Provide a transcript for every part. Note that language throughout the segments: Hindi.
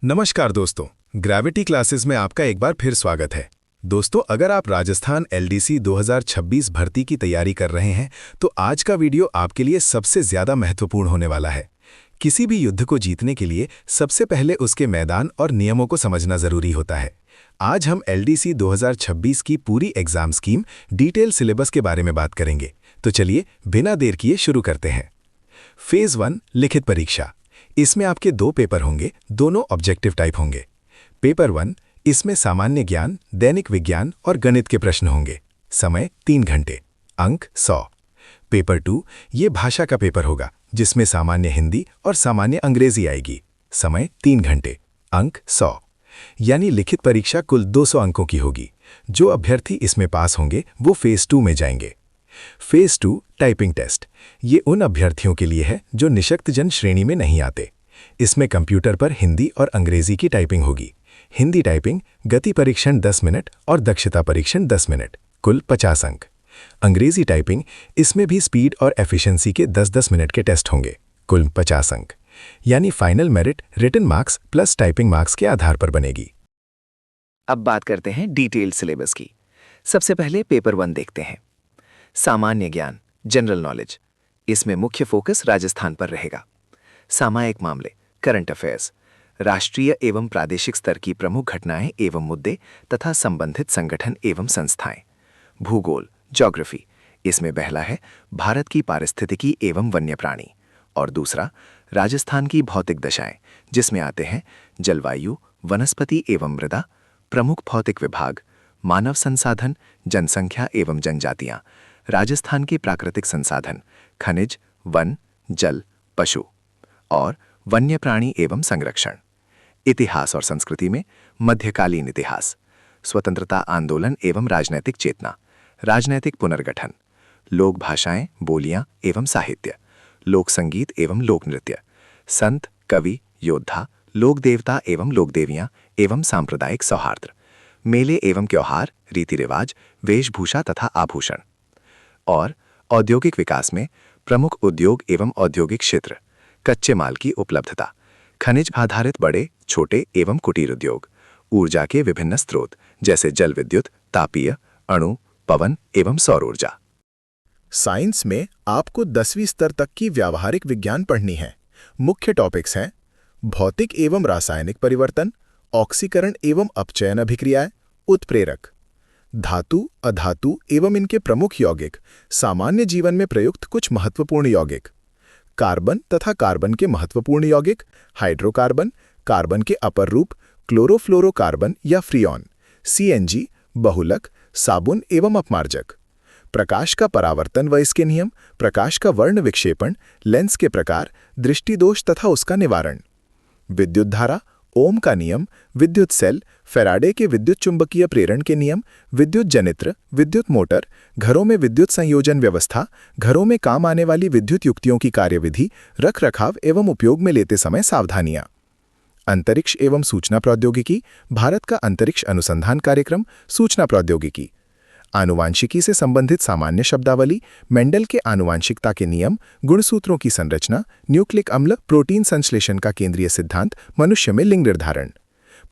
नमस्कार दोस्तों, ग्रेविटी क्लासेस में आपका एक बार फिर स्वागत है। दोस्तों, अगर आप राजस्थान एलडीसी 2026 भर्ती की तैयारी कर रहे हैं तो आज का वीडियो आपके लिए सबसे ज़्यादा महत्वपूर्ण होने वाला है। किसी भी युद्ध को जीतने के लिए सबसे पहले उसके मैदान और नियमों को समझना ज़रूरी होता है। आज हम एलडीसी 2026 की पूरी एग्जाम स्कीम, डिटेल सिलेबस के बारे में बात करेंगे। तो चलिए बिना देर किए शुरू करते हैं। फेज़ 1 लिखित परीक्षा। इसमें आपके 2 पेपर होंगे, दोनों ऑब्जेक्टिव टाइप होंगे। पेपर 1, इसमें सामान्य ज्ञान, दैनिक विज्ञान और गणित के प्रश्न होंगे। समय 3 घंटे, अंक 100। पेपर 2, ये भाषा का पेपर होगा जिसमें सामान्य हिंदी और सामान्य अंग्रेजी आएगी। समय 3 घंटे, अंक 100। यानी लिखित परीक्षा कुल 200 अंकों की होगी। जो अभ्यर्थी इसमें पास होंगे वो फेज़ 2 में जाएंगे। फेज़ 2 टाइपिंग टेस्ट, ये उन अभ्यर्थियों के लिए है जो निशक्तजन श्रेणी में नहीं आते। इसमें कंप्यूटर पर हिंदी और अंग्रेजी की टाइपिंग होगी। हिंदी टाइपिंग, गति परीक्षण 10 मिनट और दक्षता परीक्षण 10 मिनट, कुल 50 अंक। अंग्रेजी टाइपिंग, इसमें भी स्पीड और एफिशिएंसी के 10-10 मिनट के टेस्ट होंगे, कुल 50 अंक। यानी final merit written marks plus typing marks के आधार पर बनेगी। अब बात करते हैं डिटेल्ड सिलेबस की। सबसे पहले पेपर 1 देखते हैं। सामान्य ज्ञान, जनरल नॉलेज। इसमें मुख्य फोकस राजस्थान पर रहेगा। सामायिक मामले, करंट अफेयर्स, राष्ट्रीय एवं प्रादेशिक स्तर की प्रमुख घटनाएं एवं मुद्दे तथा संबंधित संगठन एवं संस्थाएं। भूगोल, ज्योग्राफी। इसमें पहला है भारत की पारिस्थितिकी एवं वन्य प्राणी और दूसरा राजस्थान की भौतिक दशाएं, जिसमें आते हैं जलवायु, वनस्पति एवं मृदा, प्रमुख भौतिक विभाग, मानव संसाधन, जनसंख्या एवं जनजातियां, राजस्थान के प्राकृतिक संसाधन, खनिज, वन, जल, पशु और वन्य प्राणी एवं संरक्षण। इतिहास और संस्कृति में मध्यकालीन इतिहास, स्वतंत्रता आंदोलन एवं राजनैतिक चेतना, राजनैतिक पुनर्गठन, लोक भाषाएं, बोलियां एवं साहित्य, लोक संगीत एवं लोक नृत्य, संत, कवि, योद्धा, लोक देवता एवं लोक देवियां एवं सांप्रदायिक सौहार्द, मेले एवं त्योहार, रीति रिवाज, वेशभूषा तथा आभूषण। और औद्योगिक विकास में प्रमुख उद्योग एवं औद्योगिक क्षेत्र, कच्चे माल की उपलब्धता, खनिज आधारित बड़े, छोटे एवं कुटीर उद्योग, ऊर्जा के विभिन्न स्रोत जैसे जल विद्युत, तापीय, अणु, पवन एवं सौर ऊर्जा। साइंस में आपको 10वीं स्तर तक की व्यावहारिक विज्ञान पढ़नी है। मुख्य टॉपिक्स हैं भौतिक एवं रासायनिक परिवर्तन, ऑक्सीकरण एवं अपचयन अभिक्रियाएं, उत्प्रेरक, धातु, अधातु एवं इनके प्रमुख यौगिक, सामान्य जीवन में प्रयुक्त कुछ महत्वपूर्ण यौगिक, कार्बन तथा कार्बन के महत्वपूर्ण यौगिक, हाइड्रोकार्बन, कार्बन के अपर रूप, क्लोरोफ्लोरोकार्बन या फ्रियॉन, सीएनजी, बहुलक, साबुन एवं अपमार्जक, प्रकाश का परावर्तन व इसके नियम, प्रकाश का वर्ण विक्षेपण, लेंस के प्रकार, दृष्टिदोष तथा उसका निवारण, विद्युत धारा, ओम का नियम, विद्युत सेल, फैराडे के विद्युत चुंबकीय प्रेरण के नियम, विद्युत जनित्र, विद्युत मोटर, घरों में विद्युत संयोजन व्यवस्था, घरों में काम आने वाली विद्युत युक्तियों की कार्यविधि, रख रखाव एवं उपयोग में लेते समय सावधानियां। अंतरिक्ष एवं सूचना प्रौद्योगिकी, भारत का अंतरिक्ष अनुसंधान कार्यक्रम, सूचना प्रौद्योगिकी, आनुवांशिकी से संबंधित सामान्य शब्दावली, मेंडल के आनुवांशिकता के नियम, गुणसूत्रों की संरचना, न्यूक्लिक अम्ल, प्रोटीन संश्लेषण का केंद्रीय सिद्धांत, मनुष्य में लिंग निर्धारण,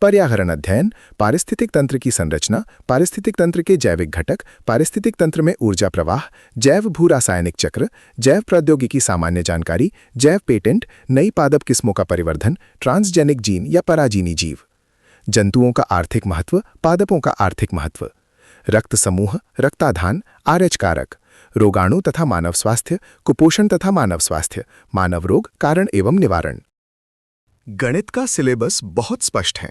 पर्यावरण अध्ययन, पारिस्थितिक तंत्र की संरचना, पारिस्थितिक तंत्र के जैविक घटक, पारिस्थितिक तंत्र में ऊर्जा प्रवाह, जैव भू रासायनिक चक्र, जैव प्रौद्योगिकी सामान्य जानकारी, जैव पेटेंट, नई पादप किस्मों का परिवर्धन, ट्रांसजेनिक जीन या पराजीनी जीव, जंतुओं का आर्थिक महत्व, पादपों का आर्थिक महत्व, रक्त समूह, रक्ताधान, आरएच कारक, रोगाणु तथा मानव स्वास्थ्य, कुपोषण तथा मानव स्वास्थ्य, मानव रोग, कारण एवं निवारण। गणित का सिलेबस बहुत स्पष्ट है।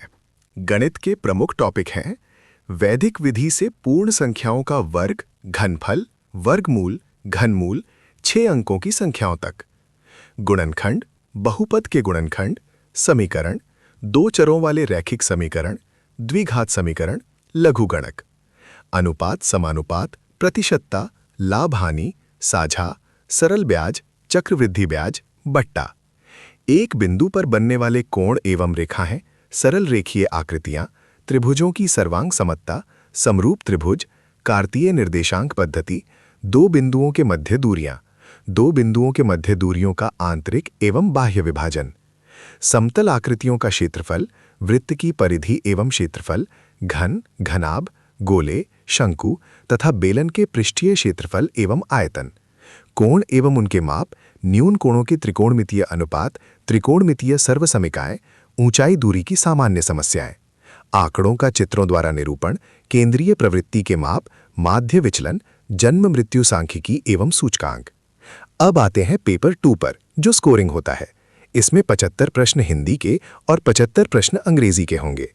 गणित के प्रमुख टॉपिक हैं वैदिक विधि से पूर्ण संख्याओं का वर्ग, घनफल, वर्गमूल, घनमूल, 6 अंकों की संख्याओं तक, गुणनखंड, बहुपद के गुणनखंड, समीकरण, 2 चरों वाले रैखिक समीकरण, द्विघात समीकरण, लघुगणक, अनुपात, समानुपात, प्रतिशतता, लाभ हानि, साझा, सरल ब्याज, चक्रवृद्धि ब्याज, बट्टा, एक बिंदु पर बनने वाले कोण एवं रेखाएं, सरल रेखीय आकृतियां, त्रिभुजों की सर्वांग समता, समरूप त्रिभुज, कार्तीय निर्देशांक पद्धति, 2 बिंदुओं के मध्य दूरियां, 2 बिंदुओं के मध्य दूरियों का आंतरिक एवं बाह्य विभाजन, समतल आकृतियों का क्षेत्रफल, वृत्त की परिधि एवं क्षेत्रफल, घन, घनाभ, गोले, शंकु तथा बेलन के पृष्ठीय क्षेत्रफल एवं आयतन। कोण एवं उनके माप, न्यून कोणों के त्रिकोणमितीय अनुपात, त्रिकोणमितीय सर्वसमीकाएं, ऊंचाई दूरी की सामान्य समस्याएं। आंकड़ों का चित्रों द्वारा निरूपण, केंद्रीय प्रवृत्ति के माप, माध्य विचलन, जन्म मृत्यु सांख्यिकी एवं सूचकांक। अब आते हैं पेपर 2 पर, जो स्कोरिंग होता है। इसमें 75 प्रश्न हिंदी के और 75 प्रश्न अंग्रेजी के होंगे।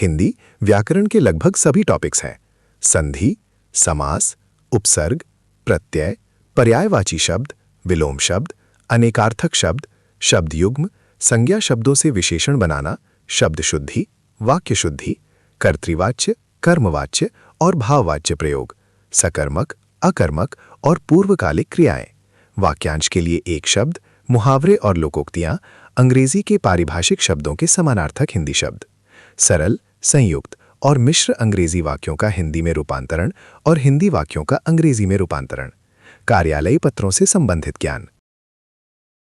हिंदी व्याकरण के लगभग सभी टॉपिक्स हैं। संधि, समास, उपसर्ग, प्रत्यय, पर्यायवाची शब्द, विलोम शब्द, अनेकार्थक शब्द, शब्द युग्म, संज्ञा शब्दों से विशेषण बनाना, शब्द शुद्धि, वाक्य शुद्धि, कर्तृवाच्य, कर्मवाच्य और भाववाच्य प्रयोग, सकर्मक, अकर्मक और पूर्वकालिक क्रियाएं, वाक्यांश के लिए एक शब्द, मुहावरे और लोकोक्तियां, अंग्रेजी के पारिभाषिक शब्दों के समानार्थक हिंदी शब्द, सरल, संयुक्त और मिश्र अंग्रेजी वाक्यों का हिंदी में रूपांतरण और हिंदी वाक्यों का अंग्रेजी में रूपांतरण, कार्यालयी पत्रों से संबंधित ज्ञान।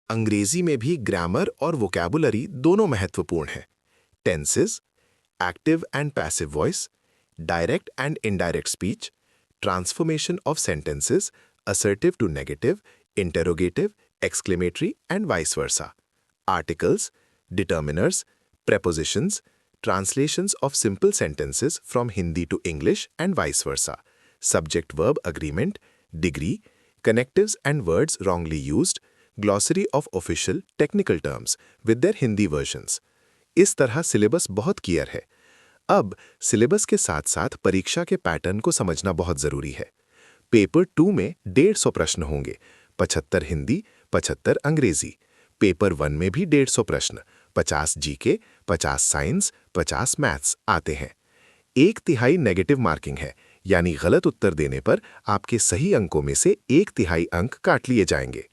अंग्रेजी में भी ग्रामर और वोकैबुलरी दोनों महत्वपूर्ण हैं। Tenses, active and passive voice, direct and indirect speech, transformation of sentences, assertive to negative, interrogative, exclamatory and vice versa, articles, determiners, prepositions, translations of simple sentences from Hindi to English and vice versa, subject-verb agreement, degree, connectives and words wrongly used, glossary of official technical terms with their Hindi versions. इस तरह सिलेबस बहुत क्लियर है। अब सिलेबस के साथ साथ परीक्षा के पैटर्न को समझना बहुत ज़रूरी है। पेपर 2 में 150 प्रश्न होंगे, 75 हिंदी, 75 अंग्रेजी। पेपर 1 में भी 150 प्रश्न, 50 जीके, 50 साइंस, 50 मैथ्स आते हैं। 1/3 नेगेटिव मार्किंग है, यानी गलत उत्तर देने पर आपके सही अंकों में से 1/3 अंक काट लिए जाएंगे।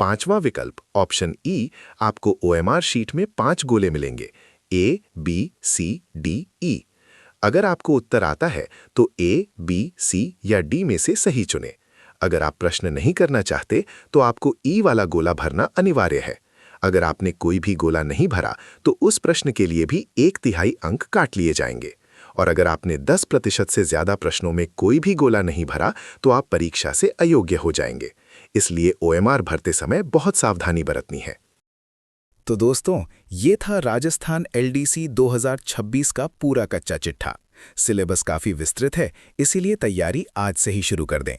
5वां विकल्प ऑप्शन ई, आपको OMR शीट में 5 गोले मिलेंगे, A, B, C, D, E। अगर आपको उत्तर आता है तो A, B, C या D में से सही चुनें। अगर आप प्रश्न नहीं करना चाहते तो आपको E वाला गोला भरना अनिवार्य है। अगर आपने कोई भी गोला नहीं भरा तो उस प्रश्न के लिए भी 1/3 अंक काट लिए जाएंगे। और अगर आपने 10% से ज्यादा प्रश्नों में कोई भी गोला नहीं भरा तो आप परीक्षा से अयोग्य हो जाएंगे। इसलिए OMR भरते समय बहुत सावधानी बरतनी है। तो दोस्तों, ये था राजस्थान LDC 2026 का पूरा कच्चा चिट्ठा। सिलेबस काफी विस्तृत है, इसीलिए तैयारी आज से ही शुरू कर दें।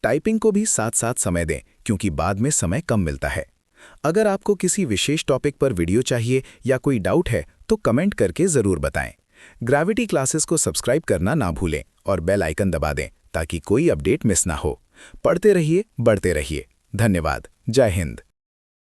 टाइपिंग को भी साथ साथ समय दें, क्योंकि बाद में समय कम मिलता है। अगर आपको किसी विशेष टॉपिक पर वीडियो चाहिए या कोई डाउट है तो कमेंट करके जरूर बताएं। ग्रेविटी क्लासेस को सब्सक्राइब करना ना भूलें और बेल आइकन दबा दें ताकि कोई अपडेट मिस ना हो। पढ़ते रहिए, बढ़ते रहिए। धन्यवाद। जय हिंद।